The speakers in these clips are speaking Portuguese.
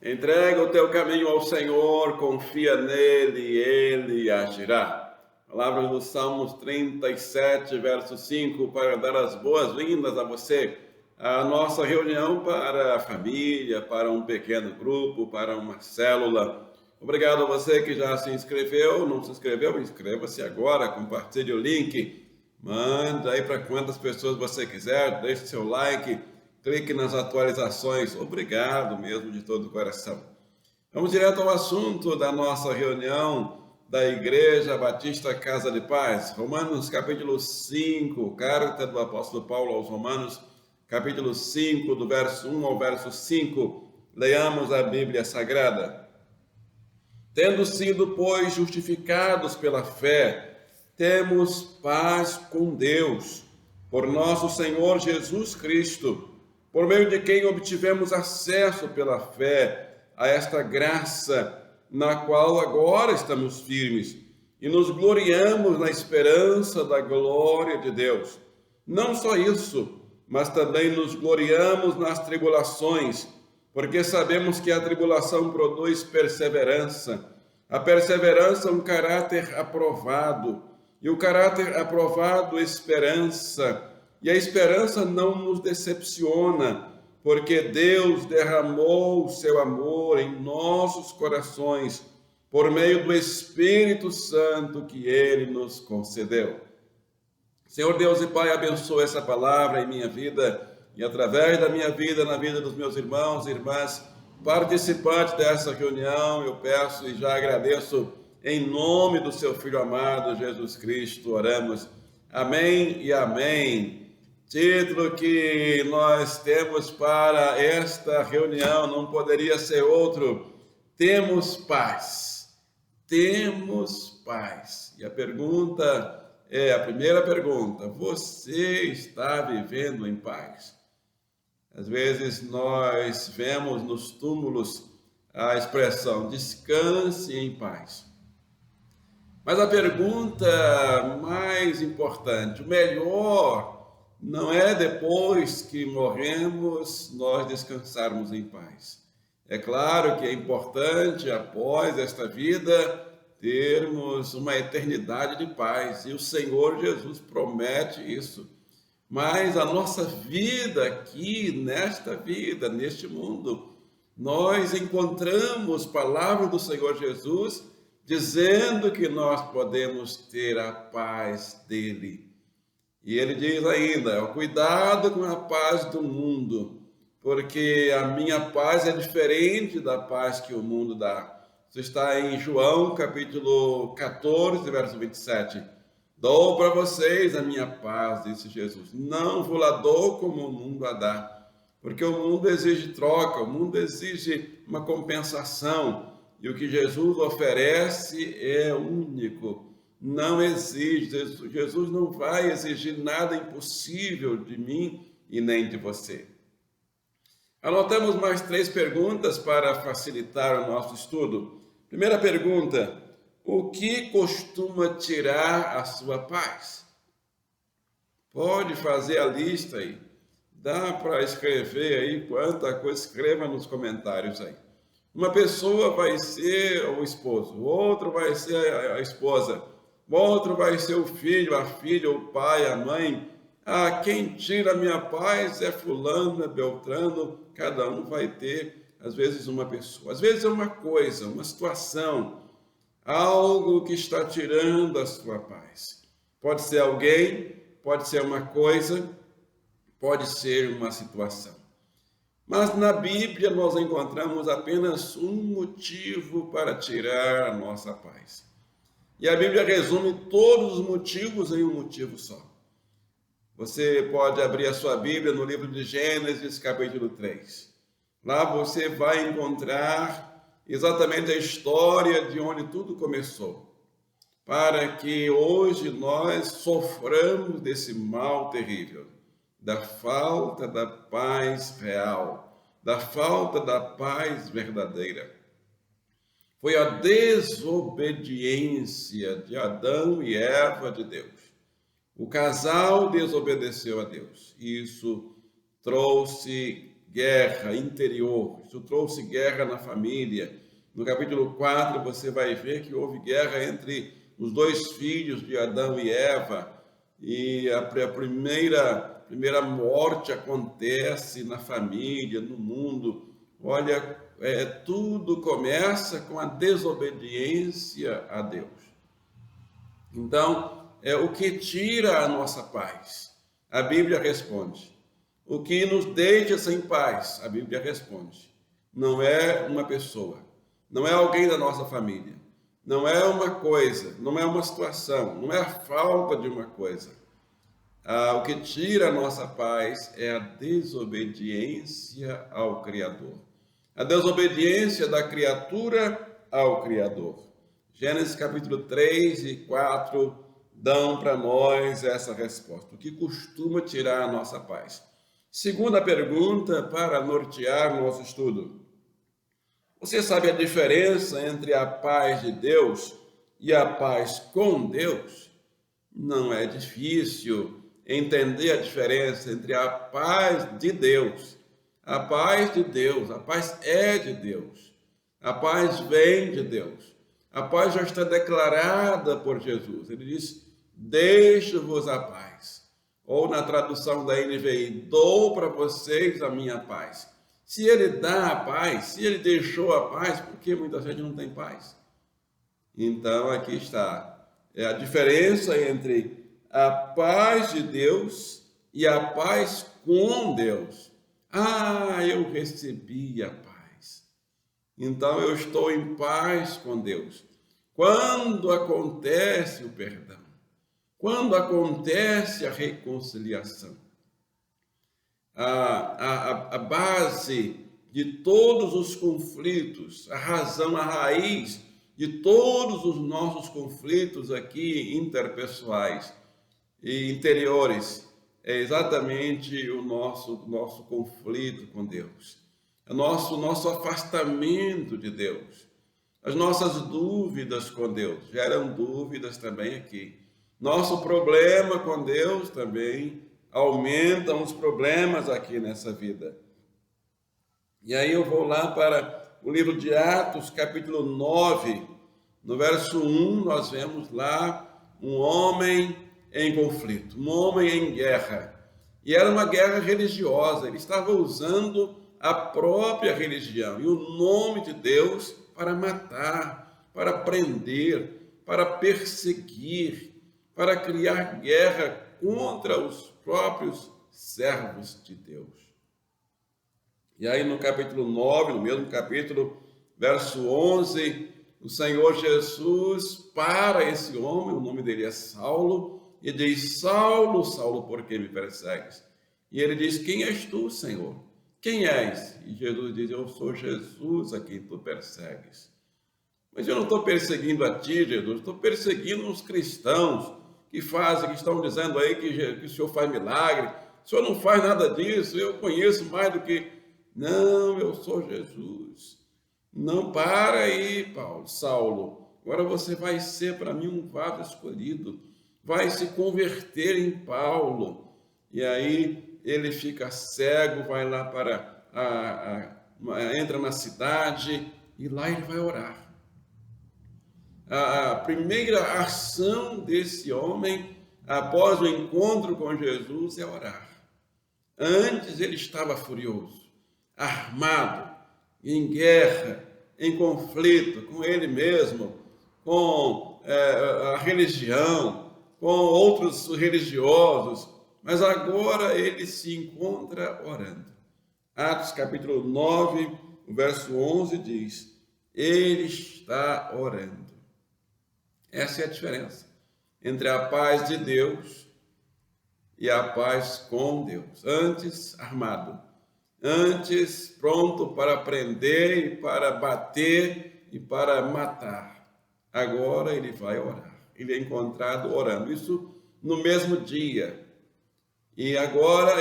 Entrega o teu caminho ao Senhor, confia nele e ele agirá. Palavras do Salmos 37, verso 5, para dar as boas-vindas a você, à nossa reunião para a família, para um pequeno grupo, para uma célula. Obrigado a você que já se inscreveu, não se inscreveu, inscreva-se agora, compartilhe o link, manda aí para quantas pessoas você quiser, deixe seu like, clique nas atualizações. Obrigado mesmo de todo o coração. Vamos direto ao assunto da nossa reunião da Igreja Batista Casa de Paz. Romanos capítulo 5, carta do apóstolo Paulo aos Romanos, capítulo 5, do verso 1 ao verso 5. Leamos a Bíblia Sagrada. Tendo sido, pois, justificados pela fé, temos paz com Deus, por nosso Senhor Jesus Cristo, por meio de quem obtivemos acesso pela fé a esta graça, na qual agora estamos firmes, e nos gloriamos na esperança da glória de Deus. Não só isso, mas também nos gloriamos nas tribulações, porque sabemos que a tribulação produz perseverança, a perseverança um caráter aprovado, e o caráter aprovado esperança, e a esperança não nos decepciona, porque Deus derramou o seu amor em nossos corações por meio do Espírito Santo que Ele nos concedeu. Senhor Deus e Pai, abençoa essa palavra em minha vida e através da minha vida, na vida dos meus irmãos e irmãs, participantes dessa reunião, eu peço e já agradeço em nome do seu Filho amado, Jesus Cristo, oramos. Amém e amém. Título que nós temos para esta reunião não poderia ser outro: temos paz. Temos paz. E a primeira pergunta: você está vivendo em paz? Às vezes nós vemos nos túmulos a expressão descanse em paz. Mas a pergunta mais importante, o melhor, não é depois que morremos nós descansarmos em paz. É claro que é importante, após esta vida, termos uma eternidade de paz. E o Senhor Jesus promete isso. Mas a nossa vida aqui, nesta vida, neste mundo, nós encontramos palavras do Senhor Jesus dizendo que nós podemos ter a paz dele. E ele diz ainda: cuidado com a paz do mundo, porque a minha paz é diferente da paz que o mundo dá. Isso está em João, capítulo 14, verso 27. Dou para vocês a minha paz, disse Jesus. Não vou lá dou como o mundo a dá, porque o mundo exige troca, o mundo exige uma compensação, e o que Jesus oferece é único. Não exige, Jesus não vai exigir nada impossível de mim e nem de você. Anotamos mais 3 perguntas para facilitar o nosso estudo. Primeira pergunta: o que costuma tirar a sua paz? Pode fazer a lista aí. Dá para escrever aí quanta coisa, escreva nos comentários aí. Uma pessoa vai ser o esposo, o outro vai ser a esposa, o outro vai ser o filho, a filha, o pai, a mãe. Quem tira a minha paz é fulano, é beltrano. Cada um vai ter, às vezes, uma pessoa. Às vezes é uma coisa, uma situação, algo que está tirando a sua paz. Pode ser alguém, pode ser uma coisa, pode ser uma situação. Mas na Bíblia nós encontramos apenas um motivo para tirar a nossa paz. E a Bíblia resume todos os motivos em um motivo só. Você pode abrir a sua Bíblia no livro de Gênesis, capítulo 3. Lá você vai encontrar exatamente a história de onde tudo começou, para que hoje nós soframos desse mal terrível, da falta da paz real, da falta da paz verdadeira. Foi a desobediência de Adão e Eva de Deus. O casal desobedeceu a Deus. Isso trouxe guerra interior, isso trouxe guerra na família. No capítulo 4 você vai ver que houve guerra entre os dois filhos de Adão e Eva, e a primeira morte acontece na família, no mundo. Olha, tudo começa com a desobediência a Deus. Então, o que tira a nossa paz? A Bíblia responde. O que nos deixa sem paz? A Bíblia responde. Não é uma pessoa, não é alguém da nossa família, não é uma coisa, não é uma situação, não é a falta de uma coisa. O que tira a nossa paz é a desobediência ao Criador. A desobediência da criatura ao Criador. Gênesis capítulo 3 e 4 dão para nós essa resposta. O que costuma tirar a nossa paz? Segunda pergunta para nortear nosso estudo. Você sabe a diferença entre a paz de Deus e a paz com Deus? Não é difícil entender a diferença entre a paz de Deus. A paz de Deus, a paz é de Deus. A paz vem de Deus. A paz já está declarada por Jesus. Ele diz, deixo-vos a paz. Ou na tradução da NVI, dou para vocês a minha paz. Se ele dá a paz, se ele deixou a paz, por que muita gente não tem paz? Então, aqui está a diferença entre a paz de Deus e a paz com Deus. Eu recebi a paz. Então, eu estou em paz com Deus. Quando acontece o perdão, quando acontece a reconciliação, a base de todos os conflitos, a razão, a raiz de todos os nossos conflitos aqui interpessoais e interiores, é exatamente o nosso conflito com Deus, o nosso afastamento de Deus, as nossas dúvidas com Deus, geram dúvidas também aqui. Nosso problema com Deus também aumentam os problemas aqui nessa vida. E aí eu vou lá para o livro de Atos, capítulo 9, no verso 1, nós vemos lá um homem em conflito, um homem em guerra. E era uma guerra religiosa, ele estava usando a própria religião e o nome de Deus para matar, para prender, para perseguir, para criar guerra contra os próprios servos de Deus. E aí no capítulo 9, no mesmo capítulo, verso 11, o Senhor Jesus para esse homem, o nome dele é Saulo, e diz, Saulo, Saulo, por que me persegues? E ele diz, quem és tu, Senhor? Quem és? E Jesus diz, eu sou Jesus a quem tu persegues. Mas eu não estou perseguindo a ti, Jesus, estou perseguindo os cristãos que estão dizendo aí que o Senhor faz milagre. O Senhor não faz nada disso, eu conheço mais do que... Não, eu sou Jesus. Não, para aí, Saulo. Agora você vai ser para mim um vaso escolhido. Vai se converter em Paulo. E aí ele fica cego, vai lá entra na cidade e lá ele vai orar. A primeira ação desse homem, após o encontro com Jesus, é orar. Antes ele estava furioso, armado, em guerra, em conflito com ele mesmo, com a religião, com outros religiosos, mas agora ele se encontra orando. Atos capítulo 9, verso 11 diz, ele está orando. Essa é a diferença entre a paz de Deus e a paz com Deus. Antes, armado. Antes, pronto para prender e para bater e para matar. Agora ele vai orar. Ele é encontrado orando. Isso no mesmo dia. E agora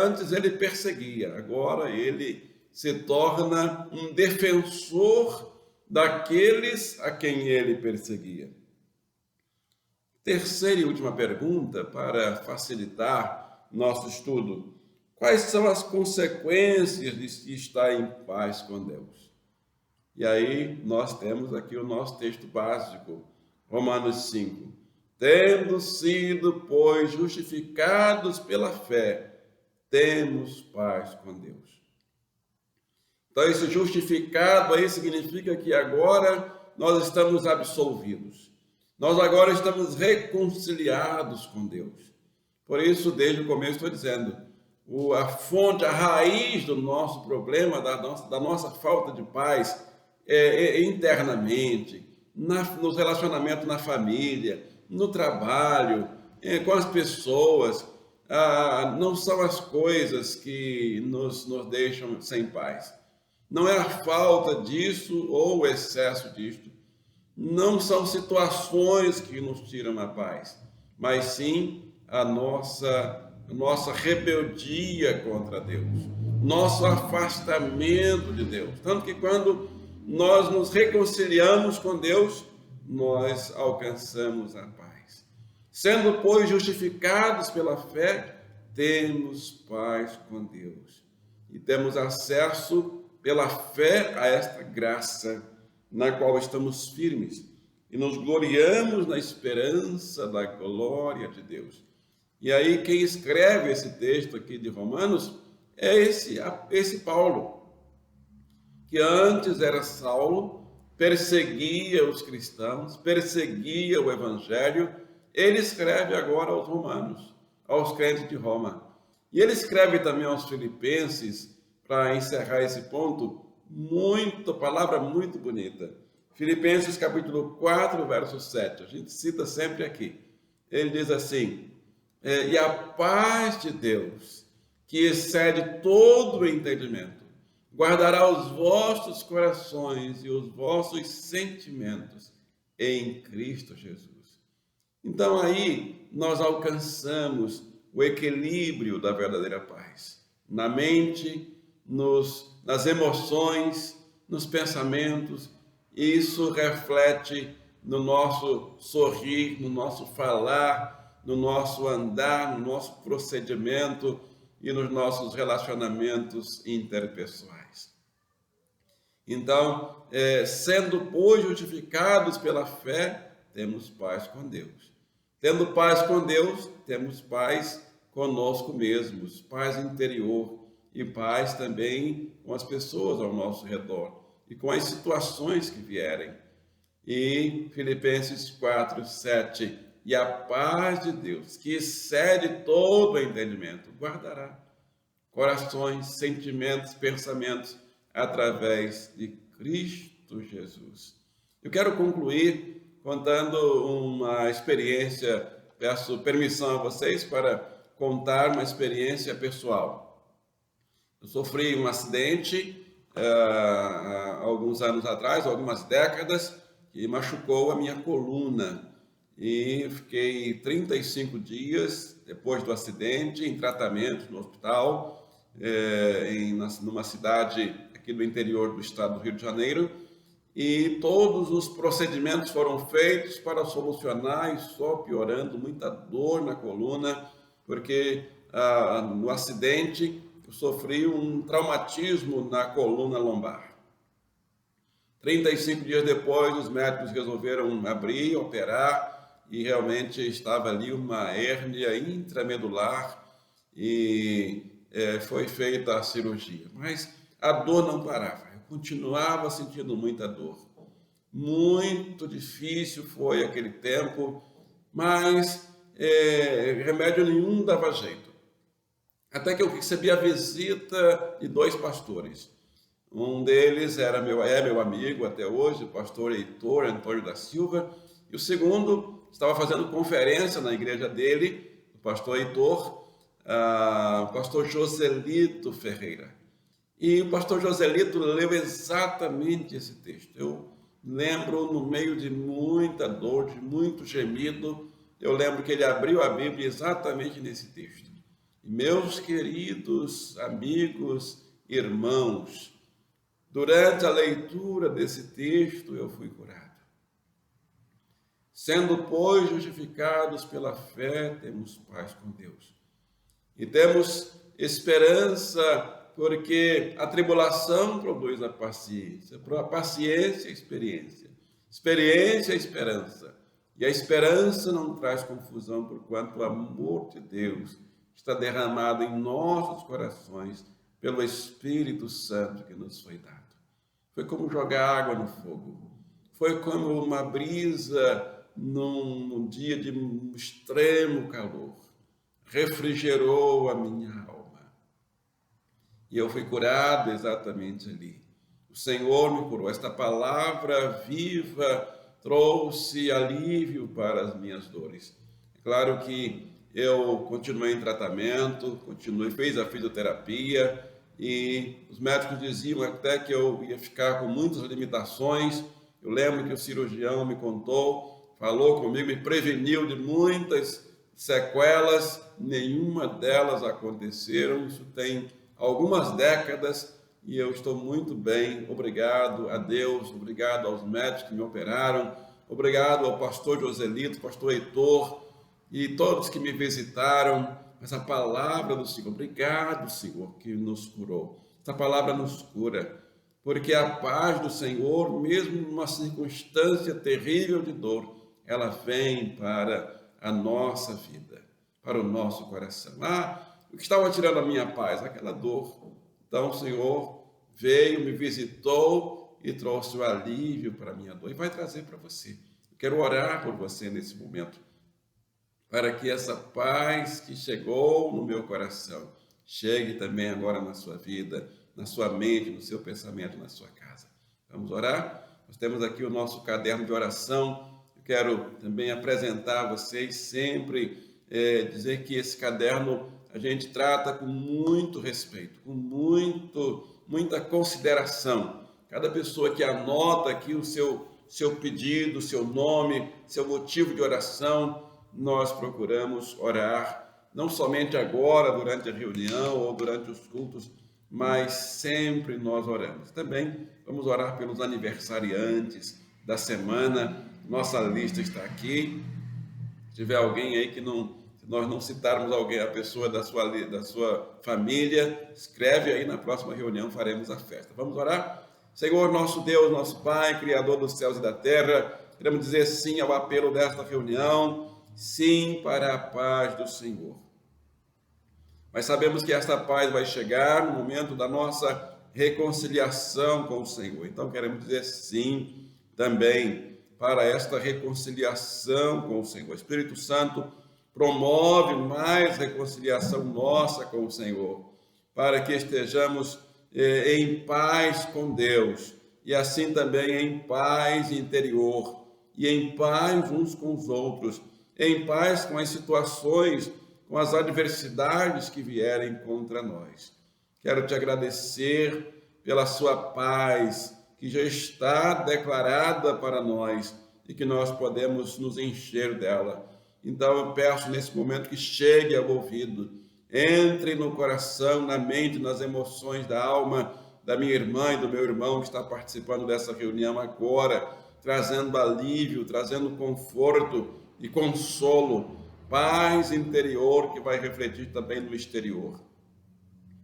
antes ele perseguia. Agora ele se torna um defensor daqueles a quem ele perseguia. Terceira e última pergunta para facilitar nosso estudo. Quais são as consequências de estar em paz com Deus? E aí nós temos aqui o nosso texto básico, Romanos 5. Tendo sido, pois, justificados pela fé, temos paz com Deus. Então, esse justificado aí significa que agora nós estamos absolvidos. Nós agora estamos reconciliados com Deus. Por isso, desde o começo estou dizendo, a fonte, a raiz do nosso problema, da nossa falta de paz, internamente, nos relacionamentos na família, no trabalho, com as pessoas, não são as coisas que nos deixam sem paz. Não é a falta disso ou o excesso disto. Não são situações que nos tiram a paz, mas sim a nossa rebeldia contra Deus, nosso afastamento de Deus. Tanto que quando nós nos reconciliamos com Deus, nós alcançamos a paz. Sendo, pois, justificados pela fé, temos paz com Deus. E temos acesso pela fé a esta graça, na qual estamos firmes e nos gloriamos na esperança da glória de Deus. E aí quem escreve esse texto aqui de Romanos é esse Paulo, que antes era Saulo, perseguia os cristãos, perseguia o evangelho. Ele escreve agora aos romanos, aos crentes de Roma. E ele escreve também aos filipenses, para encerrar esse ponto, palavra muito bonita. Filipenses capítulo 4, verso 7. A gente cita sempre aqui. Ele diz assim: e a paz de Deus, que excede todo o entendimento, guardará os vossos corações e os vossos sentimentos em Cristo Jesus. Então aí nós alcançamos o equilíbrio da verdadeira paz. Na mente, nas emoções, nos pensamentos. Isso reflete no nosso sorrir, no nosso falar, no nosso andar, no nosso procedimento e nos nossos relacionamentos interpessoais. Então, sendo, pois, justificados pela fé, temos paz com Deus. Tendo paz com Deus, temos paz conosco mesmos, paz interior e paz também com as pessoas ao nosso redor e com as situações que vierem. E Filipenses 4, 7, e a paz de Deus, que excede todo o entendimento, guardará corações, sentimentos, pensamentos, através de Cristo Jesus. Eu quero concluir contando uma experiência, peço permissão a vocês para contar uma experiência pessoal. Eu sofri um acidente há alguns anos atrás, algumas décadas, que machucou a minha coluna. E fiquei 35 depois do acidente em tratamento no hospital, numa cidade aqui do interior do estado do Rio de Janeiro, e todos os procedimentos foram feitos para solucionar e só piorando, muita dor na coluna, porque no acidente eu sofri um traumatismo na coluna lombar. 35 dias depois, os médicos resolveram abrir, operar, e realmente estava ali uma hérnia intramedular e foi feita a cirurgia. Mas a dor não parava, eu continuava sentindo muita dor. Muito difícil foi aquele tempo, mas remédio nenhum dava jeito. Até que eu recebi a visita de 2 pastores. Um deles é meu amigo até hoje, o pastor Heitor Antônio da Silva, e o segundo estava fazendo conferência na igreja dele, o pastor Heitor, o pastor Joselito Ferreira. E o pastor Joselito leu exatamente esse texto. Eu lembro, no meio de muita dor, de muito gemido, eu lembro que ele abriu a Bíblia exatamente nesse texto. E, meus queridos amigos, irmãos, durante a leitura desse texto eu fui curado. Sendo, pois, justificados pela fé, temos paz com Deus. E temos esperança porque a tribulação produz a paciência, a experiência, experiência, a esperança. E a esperança não traz confusão, porquanto o amor de Deus está derramado em nossos corações pelo Espírito Santo que nos foi dado. Foi como jogar água no fogo. Foi como uma brisa num dia de extremo calor. Refrigerou a minha alma. E eu fui curado exatamente ali. O Senhor me curou. Esta palavra viva trouxe alívio para as minhas dores. É claro que eu continuei em tratamento, fiz a fisioterapia, e os médicos diziam até que eu ia ficar com muitas limitações. Eu lembro que o cirurgião me contou, falou comigo, me preveniu de muitas sequelas, nenhuma delas aconteceram. Isso tem algumas décadas e eu estou muito bem. Obrigado a Deus, obrigado aos médicos que me operaram, obrigado ao pastor Joselito, pastor Heitor e todos que me visitaram. Essa palavra do Senhor, obrigado, Senhor, que nos curou. Essa palavra nos cura, porque a paz do Senhor, mesmo numa circunstância terrível de dor, ela vem para a nossa vida, para o nosso coração. O que estava tirando a minha paz? Aquela dor. Então o Senhor veio, me visitou e trouxe o alívio para a minha dor. E vai trazer para você. Eu quero orar por você nesse momento, para que essa paz que chegou no meu coração chegue também agora na sua vida, na sua mente, no seu pensamento, na sua casa. Vamos orar? Nós temos aqui o nosso caderno de oração. Eu quero também apresentar a vocês sempre, dizer que esse caderno a gente trata com muito respeito, com muita consideração. Cada pessoa que anota aqui o seu pedido, o seu nome, seu motivo de oração, nós procuramos orar, não somente agora, durante a reunião ou durante os cultos, mas sempre nós oramos. Também vamos orar pelos aniversariantes da semana. Nossa lista está aqui. Se tiver alguém aí se nós não citarmos alguém, a pessoa da sua família, escreve aí, na próxima reunião faremos a festa. Vamos orar? Senhor, nosso Deus, nosso Pai, Criador dos céus e da terra, queremos dizer sim ao apelo desta reunião, sim para a paz do Senhor. Mas sabemos que esta paz vai chegar no momento da nossa reconciliação com o Senhor. Então queremos dizer sim também para esta reconciliação com o Senhor. O Espírito Santo promove mais reconciliação nossa com o Senhor, para que estejamos em paz com Deus, e assim também em paz interior, e em paz uns com os outros, em paz com as situações, com as adversidades que vierem contra nós. Quero te agradecer pela sua paz, que já está declarada para nós, e que nós podemos nos encher dela. Então eu peço nesse momento que chegue ao ouvido, entre no coração, na mente, nas emoções da alma da minha irmã e do meu irmão que está participando dessa reunião agora, trazendo alívio, trazendo conforto e consolo, paz interior que vai refletir também no exterior.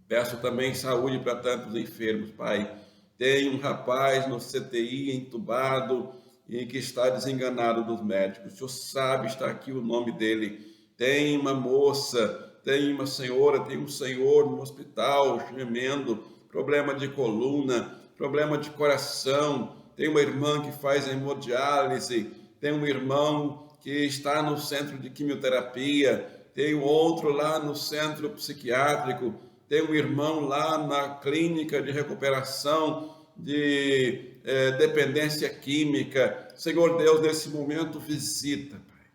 Peço também saúde para tantos enfermos, Pai. Tem um rapaz no CTI entubado e que está desenganado dos médicos. O Senhor sabe, está aqui o nome dele. Tem uma moça, tem uma senhora, tem um senhor no hospital gemendo, problema de coluna, problema de coração. Tem uma irmã que faz hemodiálise, tem um irmão que está no centro de quimioterapia, tem outro lá no centro psiquiátrico, tem um irmão lá na clínica de recuperação de dependência química. Senhor Deus, nesse momento visita, Pai.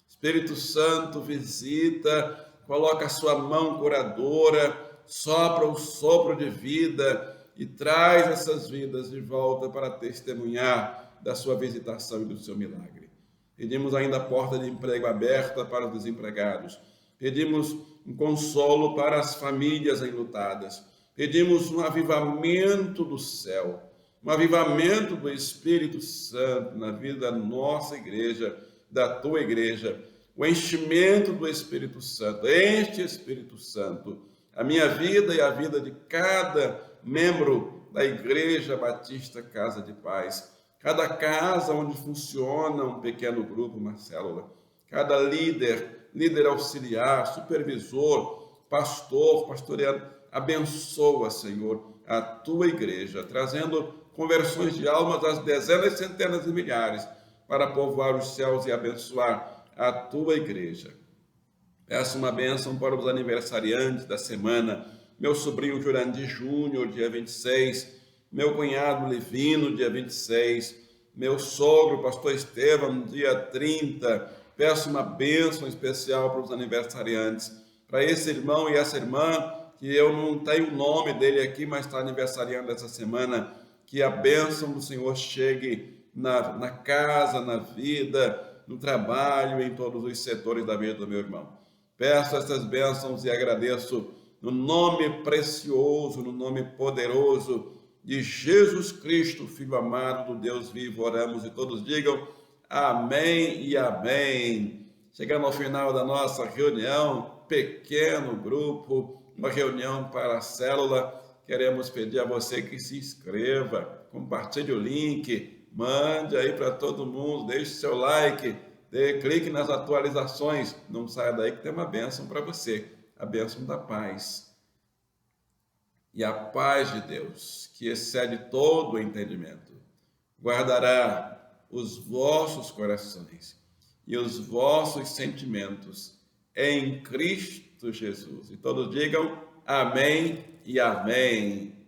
Espírito Santo, visita, coloca a sua mão curadora, sopra o sopro de vida e traz essas vidas de volta para testemunhar da sua visitação e do seu milagre. Pedimos ainda a porta de emprego aberta para os desempregados. Pedimos um consolo para as famílias enlutadas. Pedimos um avivamento do céu, um avivamento do Espírito Santo na vida da nossa igreja, da tua igreja. o enchimento do Espírito Santo. Enche, Espírito Santo, a minha vida e a vida de cada membro da Igreja Batista Casa de Paz, cada casa onde funciona um pequeno grupo, uma célula, cada líder auxiliar, supervisor, pastor, pastoreado, abençoa, Senhor, a tua igreja, trazendo conversões de almas às dezenas, centenas e milhares, para povoar os céus e abençoar a tua igreja. Peço uma bênção para os aniversariantes da semana, meu sobrinho Jurandir Júnior, dia 26, meu cunhado Levino, dia 26, meu sogro, pastor Estevam, dia 30. Peço uma bênção especial para os aniversariantes, para esse irmão e essa irmã, que eu não tenho o nome dele aqui, mas está aniversariando essa semana, que a bênção do Senhor chegue na casa, na vida, no trabalho, em todos os setores da vida do meu irmão. Peço essas bênçãos e agradeço no nome precioso, no nome poderoso de Jesus Cristo, Filho amado do Deus vivo, oramos e todos digam amém e amém. Chegamos ao final da nossa reunião, pequeno grupo, uma reunião para a célula. Queremos pedir a você que se inscreva, compartilhe o link, mande aí para todo mundo, deixe seu like, clique nas atualizações, não saia daí que tem uma bênção para você, a bênção da paz. E a paz de Deus, que excede todo o entendimento, guardará os vossos corações e os vossos sentimentos em Cristo Jesus. E todos digam amém e amém.